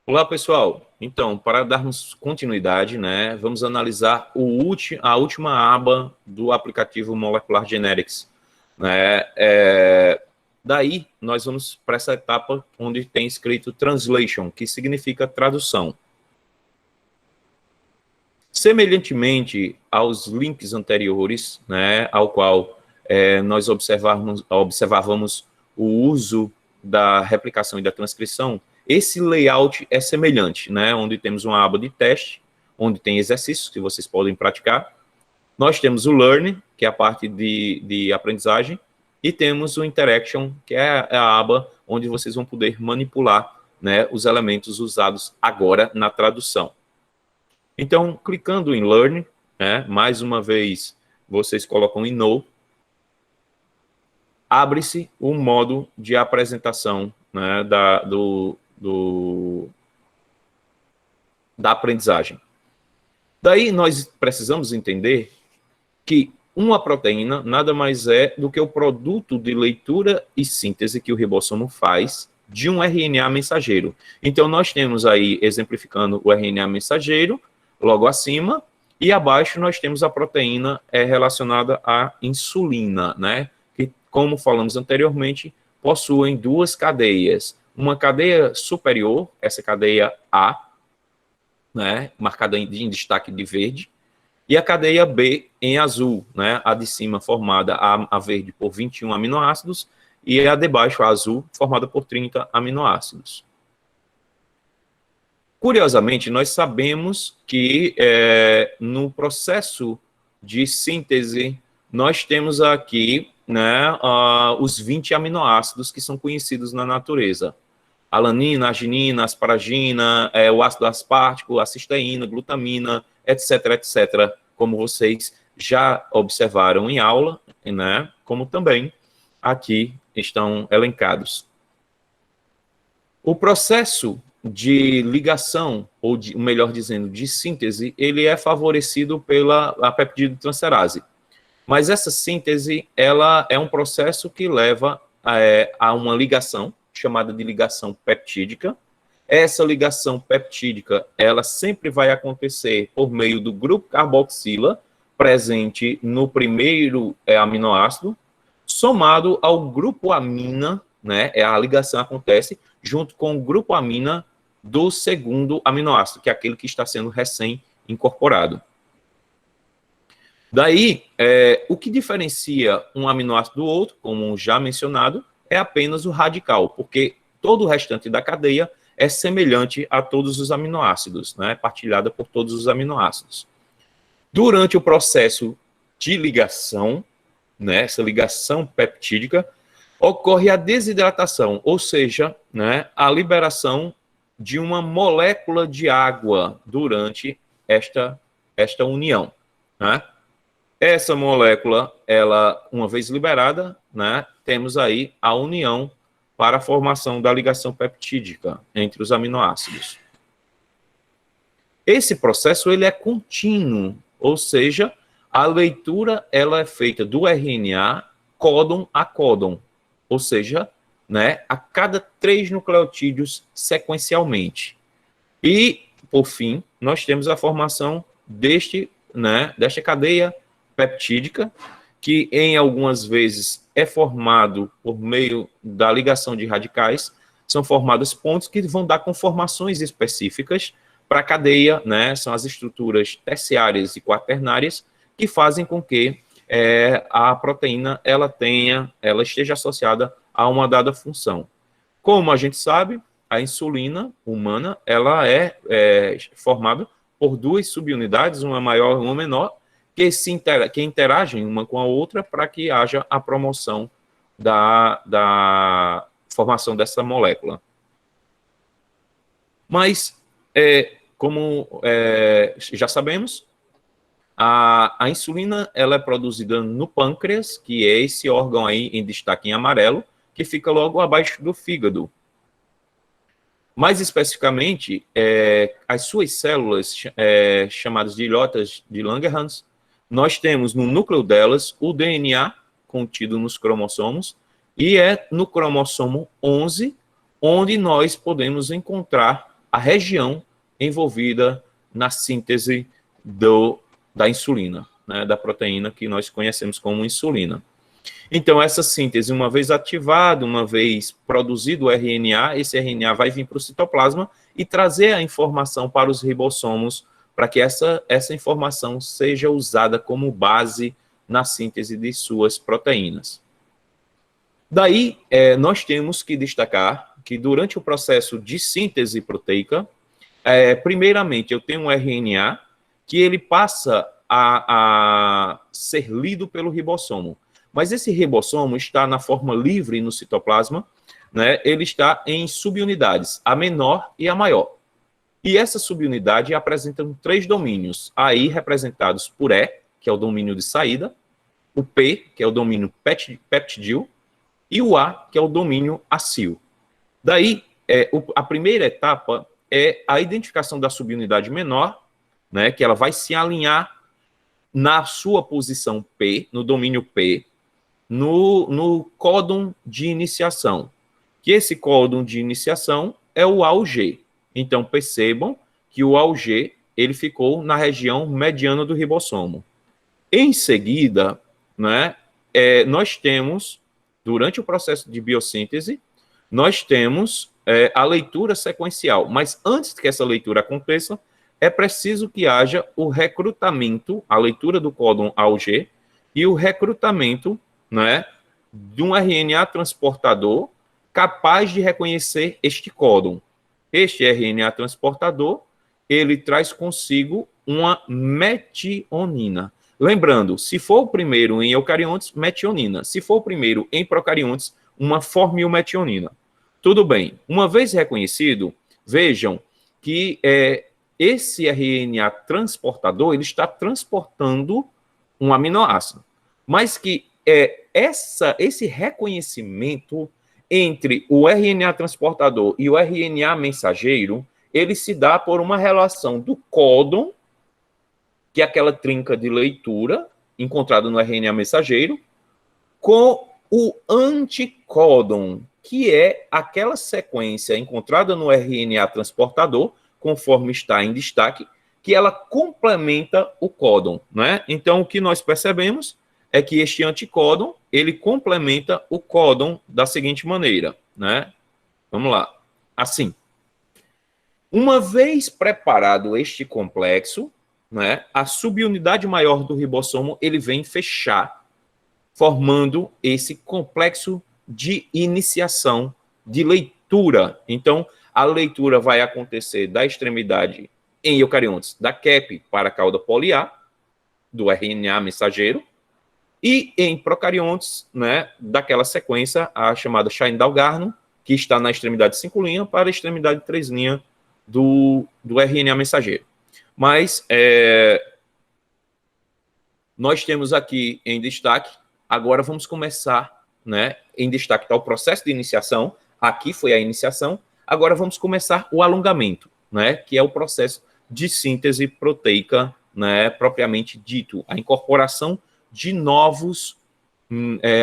Olá, pessoal. Então, para darmos continuidade, né, vamos analisar a última aba do aplicativo Molecular Genetics. Né? Daí, nós vamos para essa etapa onde tem escrito Translation, que significa tradução. Semelhantemente aos links anteriores, né, ao qual nós observávamos o uso da replicação e da transcrição, esse layout é semelhante, né, onde temos uma aba de teste, onde tem exercícios que vocês podem praticar. Nós temos o Learn, que é a parte de aprendizagem, e temos o Interaction, que é a aba onde vocês vão poder manipular, né, os elementos usados agora na tradução. Então, clicando em Learn, né, mais uma vez, vocês colocam em No, abre-se o modo de apresentação, né, da aprendizagem. Daí, nós precisamos entender que uma proteína nada mais é do que o produto de leitura e síntese que o ribossomo faz de um RNA mensageiro. Então, nós temos aí, exemplificando o RNA mensageiro, logo acima, e abaixo nós temos a proteína relacionada à insulina, né? Que, como falamos anteriormente, possuem duas cadeias. Uma cadeia superior, essa cadeia A, né? Marcada em destaque de verde, e a cadeia B em azul, né? A de cima formada a verde por 21 aminoácidos e a de baixo, a azul, formada por 30 aminoácidos. Curiosamente, nós sabemos que no processo de síntese, nós temos aqui, né, os 20 aminoácidos que são conhecidos na natureza. Alanina, arginina, asparagina, o ácido aspartico, a cisteína, glutamina, etc., etc., como vocês já observaram em aula, né, como também aqui estão elencados. O processo de ligação, ou melhor dizendo, de síntese, ele é favorecido pela peptidotransterase. Mas essa síntese, ela é um processo que leva a uma ligação, chamada de ligação peptídica. Essa ligação peptídica, ela sempre vai acontecer por meio do grupo carboxila, presente no primeiro aminoácido, somado ao grupo amina, né? A ligação acontece junto com o grupo amina do segundo aminoácido, que é aquele que está sendo recém-incorporado. Daí, o que diferencia um aminoácido do outro, como já mencionado, é apenas o radical, porque todo o restante da cadeia é semelhante a todos os aminoácidos, né, partilhada por todos os aminoácidos. Durante o processo de ligação, né, essa ligação peptídica, ocorre a desidratação, ou seja, né, a liberação de uma molécula de água durante esta união. Né? Essa molécula, ela, uma vez liberada, né, temos aí a união para a formação da ligação peptídica entre os aminoácidos. Esse processo ele é contínuo, ou seja, a leitura ela é feita do RNA códon a códon, ou seja, né, a cada 3 nucleotídeos sequencialmente. E, por fim, nós temos a formação desta cadeia peptídica, que em algumas vezes é formado por meio da ligação de radicais, são formadas pontes que vão dar conformações específicas para a cadeia, né, são as estruturas terciárias e quaternárias, que fazem com que a proteína ela esteja associada a uma dada função. Como a gente sabe, a insulina humana ela é formada por 2 subunidades, uma maior e uma menor, que interagem uma com a outra para que haja a promoção da formação dessa molécula. Mas, como já sabemos, a insulina ela é produzida no pâncreas, que é esse órgão aí em destaque em amarelo, que fica logo abaixo do fígado. Mais especificamente, as suas células, chamadas de ilhotas de Langerhans, nós temos no núcleo delas o DNA contido nos cromossomos, e é no cromossomo 11 onde nós podemos encontrar a região envolvida na síntese da insulina, né, da proteína que nós conhecemos como insulina. Então, essa síntese, uma vez ativada, uma vez produzido o RNA, esse RNA vai vir para o citoplasma e trazer a informação para os ribossomos, para que essa informação seja usada como base na síntese de suas proteínas. Daí, nós temos que destacar que durante o processo de síntese proteica, primeiramente, eu tenho um RNA que ele passa a ser lido pelo ribossomo. Mas esse ribossomo está na forma livre no citoplasma, né? Ele está em subunidades, a menor e a maior. E essa subunidade apresentam 3 domínios, aí representados por E, que é o domínio de saída, o P, que é o domínio peptidil, e o A, que é o domínio acil. Daí, a primeira etapa é a identificação da subunidade menor, né, que ela vai se alinhar na sua posição P, no domínio P, no códon de iniciação, que esse códon de iniciação é o AUG. Então, percebam que o AUG ele ficou na região mediana do ribossomo. Em seguida, né, nós temos, durante o processo de biossíntese, nós temos a leitura sequencial, mas antes que essa leitura aconteça, é preciso que haja o recrutamento, a leitura do códon AUG e o recrutamento, né, de um RNA transportador capaz de reconhecer este códon. Este RNA transportador, ele traz consigo uma metionina. Lembrando, se for o primeiro em eucariontes, metionina. Se for o primeiro em procariontes, uma formilmetionina. Tudo bem. Uma vez reconhecido, vejam que esse RNA transportador, ele está transportando um aminoácido. Mas que esse reconhecimento entre o RNA transportador e o RNA mensageiro, ele se dá por uma relação do códon, que é aquela trinca de leitura encontrada no RNA mensageiro, com o anticódon, que é aquela sequência encontrada no RNA transportador, conforme está em destaque, que ela complementa o códon, né? Então, o que nós percebemos é que este anticódon, ele complementa o códon da seguinte maneira, né? Vamos lá. Assim. Uma vez preparado este complexo, né, a subunidade maior do ribossomo, ele vem fechar, formando esse complexo de iniciação de leitura. Então, a leitura vai acontecer da extremidade em eucariontes, da cap para a cauda poliar, do RNA mensageiro, e em procariontes, né, daquela sequência, a chamada Shine-Dalgarno, que está na extremidade 5' para a extremidade 3' do RNA mensageiro. Mas nós temos aqui em destaque, agora vamos começar, né, em destaque está o processo de iniciação, aqui foi a iniciação, agora vamos começar o alongamento, né, que é o processo de síntese proteica, né, propriamente dito, a incorporação de novos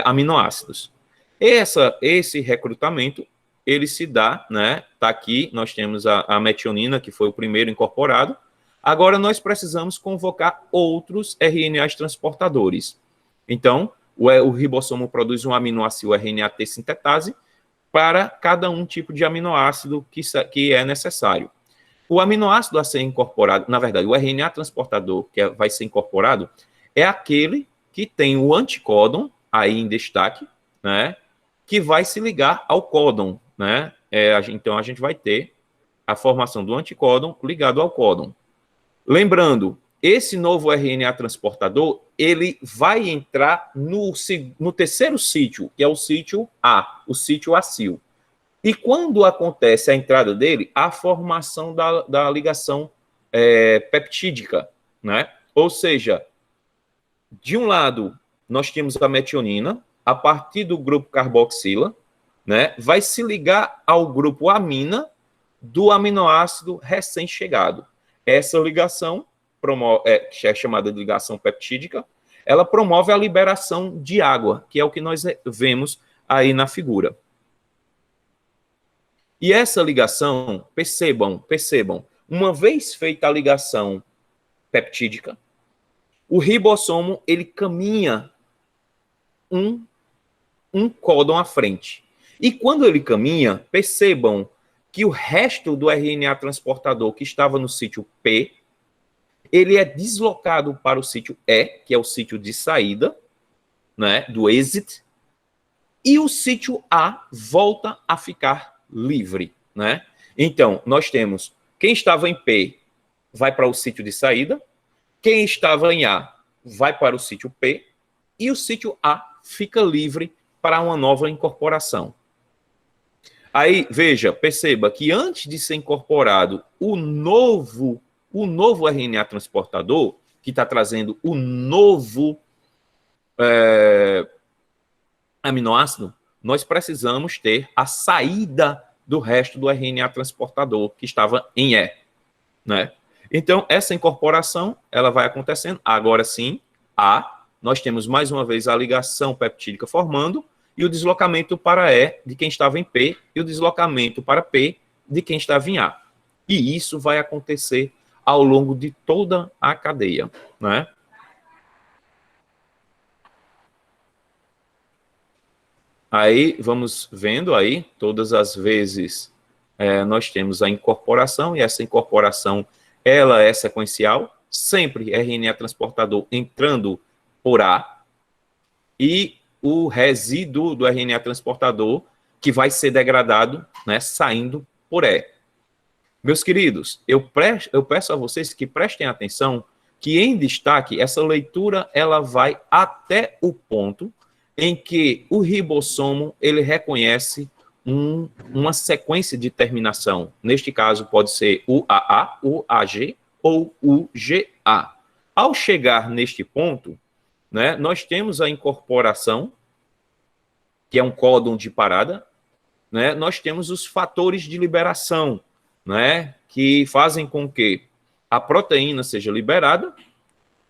aminoácidos. Esse recrutamento, ele se dá, né, tá aqui, nós temos a metionina, que foi o primeiro incorporado, agora nós precisamos convocar outros RNAs transportadores. Então, o ribossomo produz um aminoácido RNA-T sintetase para cada um tipo de aminoácido que é necessário. O aminoácido a ser incorporado, na verdade, o RNA transportador que vai ser incorporado é aquele que tem o anticódon, aí em destaque, né, que vai se ligar ao códon, né? Então, a gente vai ter a formação do anticódon ligado ao códon. Lembrando, esse novo RNA transportador, ele vai entrar no terceiro sítio, que é o sítio A, o sítio acil. E quando acontece a entrada dele, a formação da ligação peptídica, né? Ou seja, de um lado, nós temos a metionina, a partir do grupo carboxila, né? Vai se ligar ao grupo amina do aminoácido recém-chegado. Essa ligação, que é chamada de ligação peptídica, ela promove a liberação de água, que é o que nós vemos aí na figura. E essa ligação, percebam, uma vez feita a ligação peptídica, o ribossomo, ele caminha um códon à frente. E quando ele caminha, percebam que o resto do RNA transportador que estava no sítio P, ele é deslocado para o sítio E, que é o sítio de saída, né, do exit, e o sítio A volta a ficar livre, né? Então, nós temos quem estava em P vai para o sítio de saída, quem estava em A vai para o sítio P, e o sítio A fica livre para uma nova incorporação. Aí, veja, perceba que antes de ser incorporado o novo RNA transportador, que está trazendo o novo aminoácido, nós precisamos ter a saída do resto do RNA transportador que estava em E, né? Então, essa incorporação, ela vai acontecendo. Agora sim, nós temos mais uma vez a ligação peptídica formando e o deslocamento para E de quem estava em P e o deslocamento para P de quem estava em A. E isso vai acontecer ao longo de toda a cadeia, né? Aí, vamos vendo aí, todas as vezes nós temos a incorporação, e essa incorporação, ela é sequencial, sempre RNA transportador entrando por A, e o resíduo do RNA transportador, que vai ser degradado, né, saindo por E. Meus queridos, eu peço a vocês que prestem atenção, que em destaque, essa leitura, ela vai até o ponto em que o ribossomo, ele reconhece uma sequência de terminação. Neste caso, pode ser o AA, o AG ou o GA. Ao chegar neste ponto, né, nós temos a incorporação, que é um códon de parada, né, nós temos os fatores de liberação, né, que fazem com que a proteína seja liberada,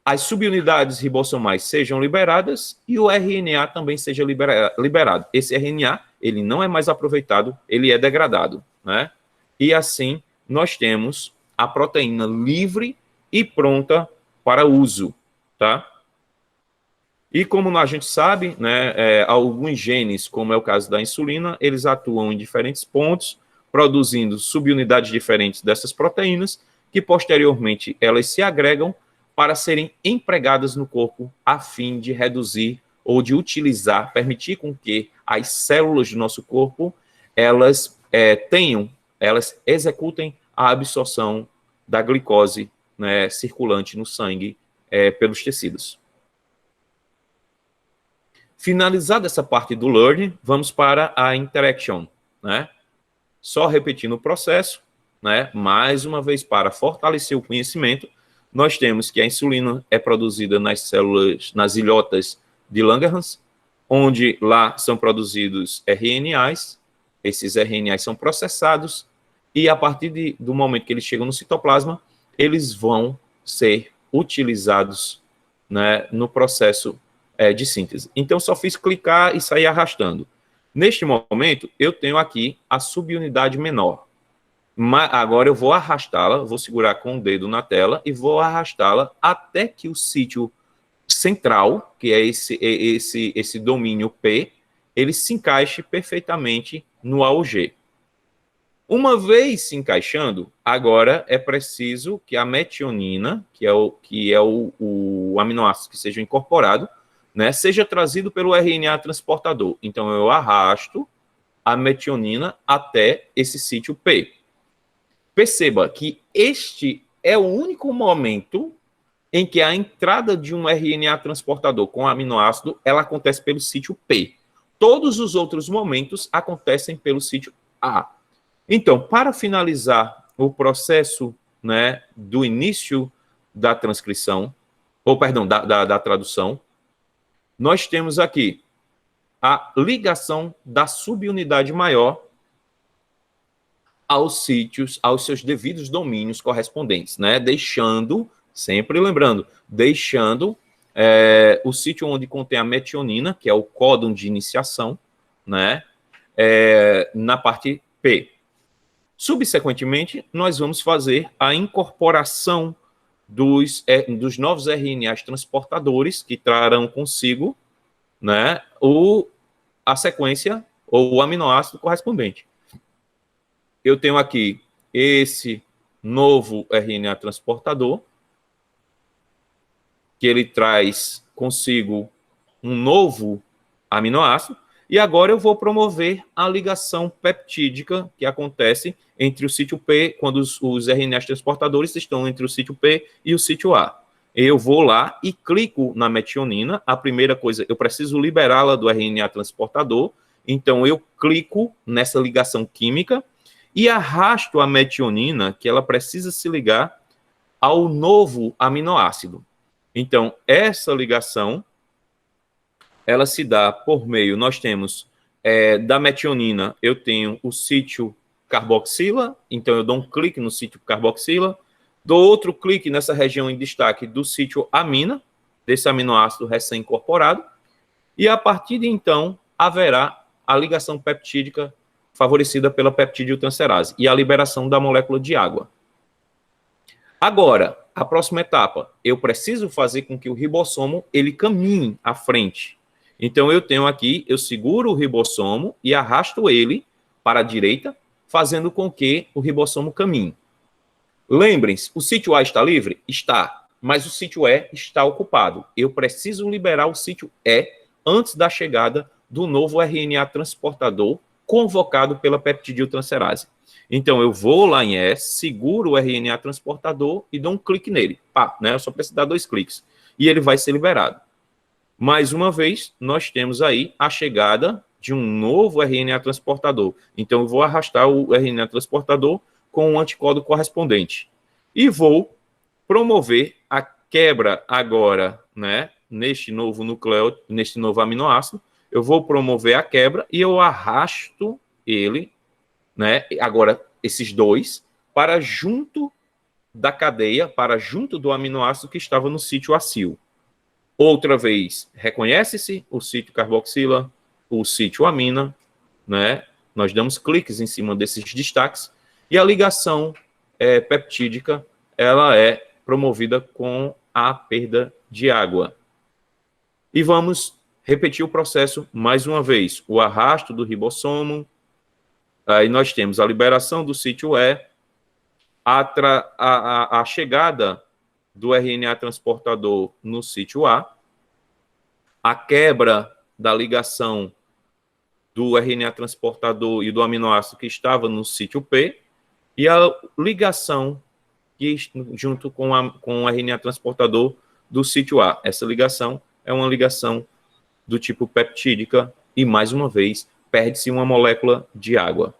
as subunidades ribossomais sejam liberadas e o RNA também seja liberado. Esse RNA, ele não é mais aproveitado, ele é degradado, né? E assim, nós temos a proteína livre e pronta para uso, tá? E como a gente sabe, né, alguns genes, como é o caso da insulina, eles atuam em diferentes pontos, produzindo subunidades diferentes dessas proteínas, que posteriormente elas se agregam para serem empregadas no corpo a fim de reduzir ou de utilizar, permitir com que as células do nosso corpo, elas elas executem a absorção da glicose, né, circulante no sangue pelos tecidos. Finalizada essa parte do learning, vamos para a interaction, né? Só repetindo o processo, né? Mais uma vez, para fortalecer o conhecimento, nós temos que a insulina é produzida nas células, nas ilhotas de Langerhans, onde lá são produzidos RNAs, esses RNAs são processados, e a partir do momento que eles chegam no citoplasma, eles vão ser utilizados, né, no processo de síntese. Então, só fiz clicar e sair arrastando. Neste momento, eu tenho aqui a subunidade menor. Mas agora eu vou arrastá-la, vou segurar com o dedo na tela e vou arrastá-la até que o sítio central, que é esse domínio P, ele se encaixe perfeitamente no AUG. Uma vez se encaixando, agora é preciso que a metionina, que é o aminoácido que seja incorporado, né, seja trazido pelo RNA transportador. Então, eu arrasto a metionina até esse sítio P. Perceba que este é o único momento em que a entrada de um RNA transportador com aminoácido, ela acontece pelo sítio P. Todos os outros momentos acontecem pelo sítio A. Então, para finalizar o processo, né, do início da transcrição, ou perdão, da tradução, nós temos aqui a ligação da subunidade maior aos sítios, aos seus devidos domínios correspondentes, né? Deixando, sempre lembrando, deixando o sítio onde contém a metionina, que é o códon de iniciação, né? Na parte P. Subsequentemente, nós vamos fazer a incorporação dos novos RNAs transportadores que trarão consigo, né, a sequência ou o aminoácido correspondente. Eu tenho aqui esse novo RNA transportador, que ele traz consigo um novo aminoácido, e agora eu vou promover a ligação peptídica que acontece entre o sítio P, quando os RNAs transportadores estão entre o sítio P e o sítio A. Eu vou lá e clico na metionina. A primeira coisa, eu preciso liberá-la do RNA transportador, então eu clico nessa ligação química e arrasto a metionina, que ela precisa se ligar ao novo aminoácido. Então, essa ligação, ela se dá por meio, nós temos da metionina, eu tenho o sítio carboxila, então eu dou um clique no sítio carboxila, dou outro clique nessa região em destaque do sítio amina, desse aminoácido recém-incorporado, e a partir de então haverá a ligação peptídica favorecida pela peptidiotransferase e a liberação da molécula de água. Agora, a próxima etapa, eu preciso fazer com que o ribossomo ele caminhe à frente. Então, eu tenho aqui, eu seguro o ribossomo e arrasto ele para a direita, fazendo com que o ribossomo caminhe. Lembrem-se, o sítio A está livre? Está, mas o sítio E está ocupado. Eu preciso liberar o sítio E antes da chegada do novo RNA transportador convocado pela peptidiotransferase. Então, eu vou lá em E, seguro o RNA transportador e dou um clique nele. Pá, né? Eu só preciso dar 2 cliques. E ele vai ser liberado. Mais uma vez, nós temos aí a chegada de um novo RNA transportador. Então, eu vou arrastar o RNA transportador com o anticódon correspondente. E vou promover a quebra agora, né? Neste novo nucleótido, neste novo aminoácido. Eu vou promover a quebra e eu arrasto ele, né? Agora, esses dois, para junto da cadeia, para junto do aminoácido que estava no sítio acil. Outra vez, reconhece-se o sítio carboxila, o sítio amina, né? Nós damos cliques em cima desses destaques e a ligação peptídica, ela é promovida com a perda de água. E vamos repetir o processo mais uma vez. O arrasto do ribossomo, aí nós temos a liberação do sítio E, a chegada do RNA transportador no sítio a quebra da ligação do RNA transportador e do aminoácido que estava no sítio P, e a ligação que, junto com o RNA transportador do sítio A. Essa ligação é uma ligação do tipo peptídica e, mais uma vez, perde-se uma molécula de água.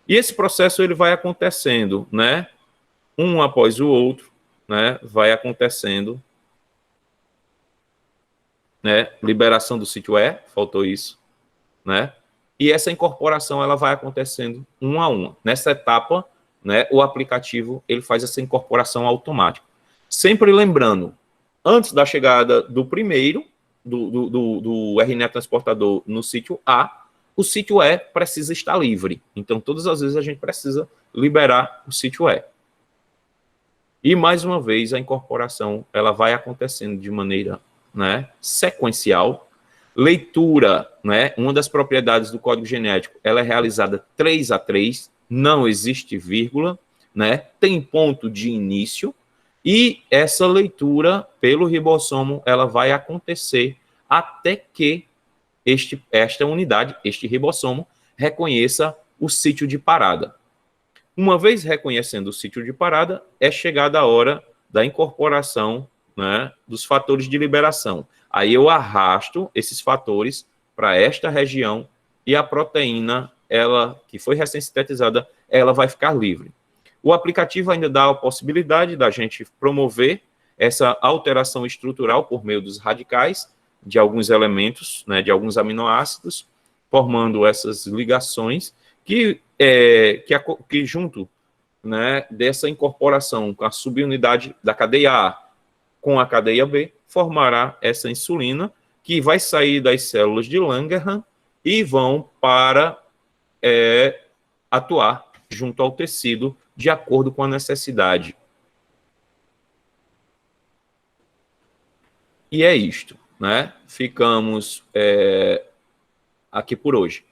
E esse processo ele vai acontecendo, né? Um após o outro, né? Vai acontecendo, né? Liberação do sítio E, faltou isso, né? E essa incorporação ela vai acontecendo uma a uma. Nessa etapa, né? O aplicativo ele faz essa incorporação automática. Sempre lembrando, antes da chegada do primeiro, do RNA transportador no sítio A, o sítio E precisa estar livre. Então, todas as vezes a gente precisa liberar o sítio E. E, mais uma vez, a incorporação ela vai acontecendo de maneira, né, sequencial. Leitura, né, uma das propriedades do código genético, ela é realizada 3 a 3, não existe vírgula, né, tem ponto de início, e essa leitura pelo ribossomo ela vai acontecer até que esta unidade, este ribossomo, reconheça o sítio de parada. Uma vez reconhecendo o sítio de parada, é chegada a hora da incorporação, né, dos fatores de liberação. Aí eu arrasto esses fatores para esta região e a proteína, ela que foi recém-sintetizada, ela vai ficar livre. O aplicativo ainda dá a possibilidade da gente promover essa alteração estrutural por meio dos radicais de alguns elementos, né, de alguns aminoácidos, formando essas ligações que junto, né, dessa incorporação com a subunidade da cadeia A com a cadeia B, formará essa insulina que vai sair das células de Langerhans e vão para atuar junto ao tecido de acordo com a necessidade. E é isto, né? Ficamos aqui por hoje.